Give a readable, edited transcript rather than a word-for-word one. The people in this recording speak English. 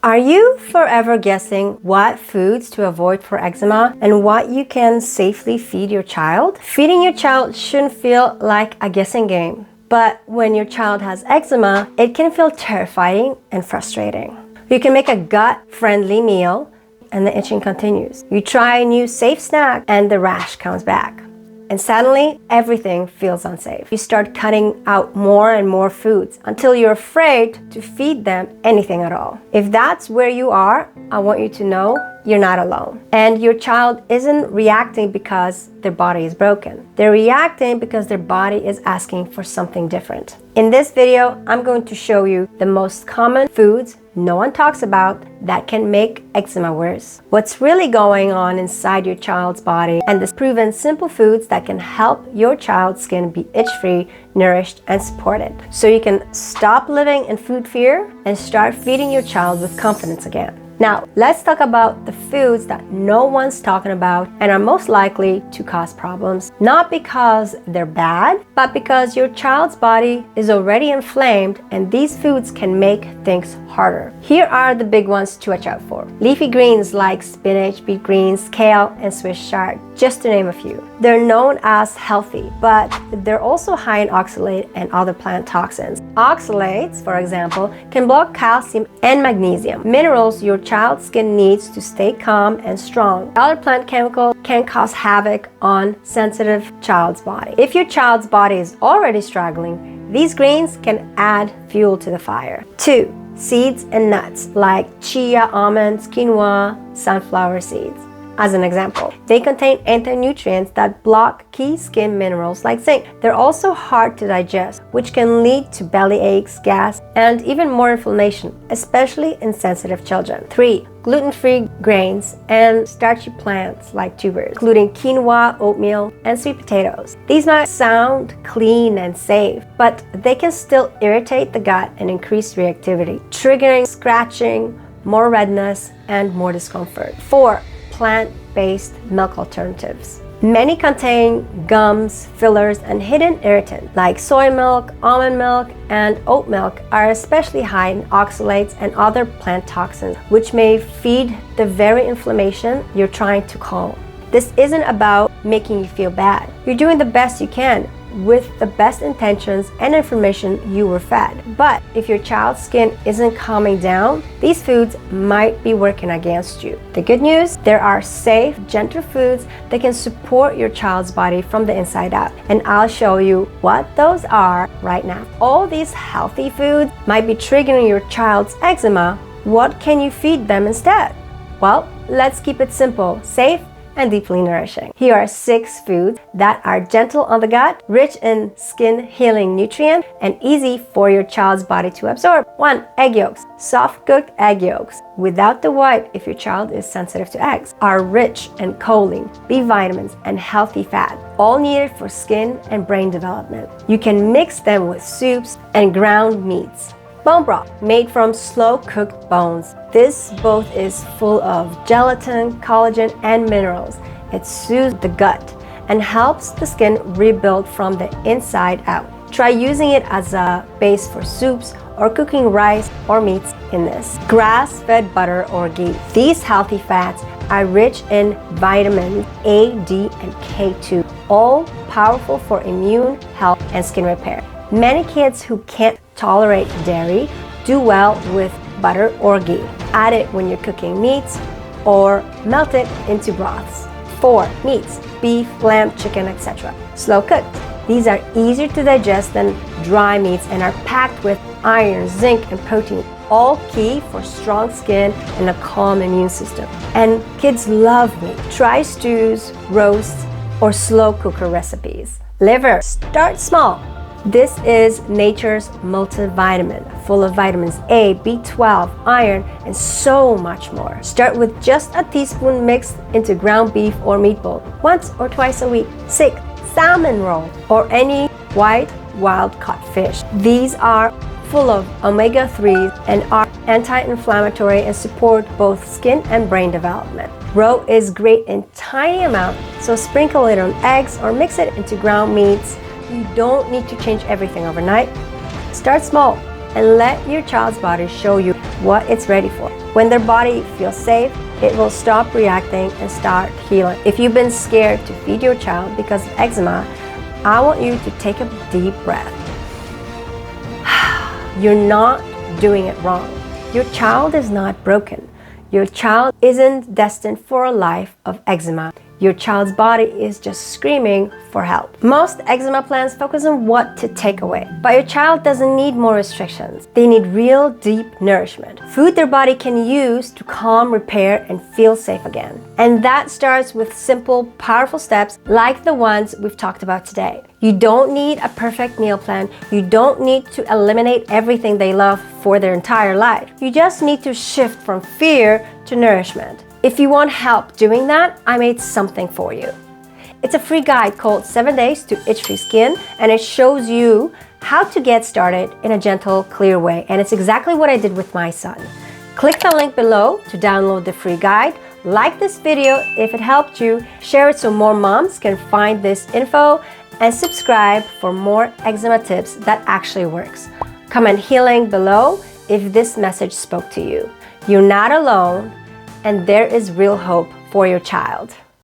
Are you forever guessing what foods to avoid for eczema and what you can safely feed your child? Feeding your child shouldn't feel like a guessing game. But when your child has eczema, it can feel terrifying and frustrating. You can make a gut-friendly meal and the itching continues. You try a new safe snack and the rash comes back. And suddenly, everything feels unsafe. You start cutting out more and more foods until you're afraid to feed them anything at all. If that's where you are, I want you to know you're not alone. And your child isn't reacting because their body is broken. They're reacting because their body is asking for something different. In this video, I'm going to show you the most common foods no one talks about that can make eczema worse, what's really going on inside your child's body, and the proven simple foods that can help your child's skin be itch-free, nourished, and supported. So you can stop living in food fear and start feeding your child with confidence again. Now, let's talk about the foods that no one's talking about and are most likely to cause problems, not because they're bad, but because your child's body is already inflamed and these foods can make things harder. Here are the big ones to watch out for. Leafy greens like spinach, beet greens, kale, and Swiss chard, just to name a few. They're known as healthy, but they're also high in oxalate and other plant toxins. Oxalates, for example, can block calcium and magnesium, minerals your child's skin needs to stay calm and strong. Other plant chemicals can cause havoc on sensitive child's body. If your child's body is already struggling, these greens can add fuel to the fire. 2. Seeds and nuts like chia, almonds, quinoa, sunflower seeds. As an example, they contain anti-nutrients that block key skin minerals like zinc. They're also hard to digest, which can lead to belly aches, gas, and even more inflammation, especially in sensitive children. 3. Gluten-free grains and starchy plants like tubers, including quinoa, oatmeal, and sweet potatoes. These might sound clean and safe, but they can still irritate the gut and increase reactivity, triggering scratching, more redness, and more discomfort. 4. Plant-based milk alternatives. Many contain gums, fillers, and hidden irritants like soy milk, almond milk, and oat milk are especially high in oxalates and other plant toxins, which may feed the very inflammation you're trying to calm. This isn't about making you feel bad. You're doing the best you can with the best intentions and information you were fed. But if your child's skin isn't calming down, these foods might be working against you. The good news, there are safe, gentle foods that can support your child's body from the inside out. And I'll show you what those are right now. All these healthy foods might be triggering your child's eczema. What can you feed them instead? Well, let's keep it simple, safe, and deeply nourishing. Here are 6 foods that are gentle on the gut, rich in skin healing nutrients, and easy for your child's body to absorb. 1. Egg yolks. Soft cooked egg yolks, without the white if your child is sensitive to eggs, are rich in choline, B vitamins, and healthy fat, all needed for skin and brain development. You can mix them with soups and ground meats. Bone broth, made from slow-cooked bones. This broth is full of gelatin, collagen, and minerals. It soothes the gut and helps the skin rebuild from the inside out. Try using it as a base for soups or cooking rice or meats in this. Grass-fed butter or ghee. These healthy fats are rich in vitamins A, D, and K2, all powerful for immune health and skin repair. Many kids who can't tolerate dairy do well with butter or ghee. Add it when you're cooking meats or melt it into broths. 4. Meats, beef, lamb, chicken, etc. Slow cooked. These are easier to digest than dry meats and are packed with iron, zinc, and protein, all key for strong skin and a calm immune system. And kids love meat. Try stews, roasts, or slow cooker recipes. Liver, start small. This is nature's multivitamin, full of vitamins A, B12, iron, and so much more. Start with just a teaspoon mixed into ground beef or meatball, once or twice a week. 6. Salmon roll, or any white wild-caught fish. These are full of omega-3s and are anti-inflammatory and support both skin and brain development. Roe is great in tiny amounts, so sprinkle it on eggs or mix it into ground meats. You don't need to change everything overnight. Start small. and let your child's body show you what it's ready for. When their body feels safe, it will stop reacting and start healing. If you've been scared to feed your child because of eczema, I want you to take a deep breath. You're not doing it wrong. Your child is not broken. Your child isn't destined for a life of eczema. Your child's body is just screaming for help. Most eczema plans focus on what to take away, but your child doesn't need more restrictions. They need real deep nourishment. Food their body can use to calm, repair, and feel safe again. And that starts with simple, powerful steps like the ones we've talked about today. You don't need a perfect meal plan. You don't need to eliminate everything they love for their entire life. You just need to shift from fear to nourishment. If you want help doing that, I made something for you. It's a free guide called 7 Days to Itch-Free Skin, and it shows you how to get started in a gentle, clear way. And it's exactly what I did with my son. Click the link below to download the free guide. Like this video if it helped you, share it so more moms can find this info, and subscribe for more eczema tips that actually works. Comment healing below if this message spoke to you. You're not alone, and there is real hope for your child.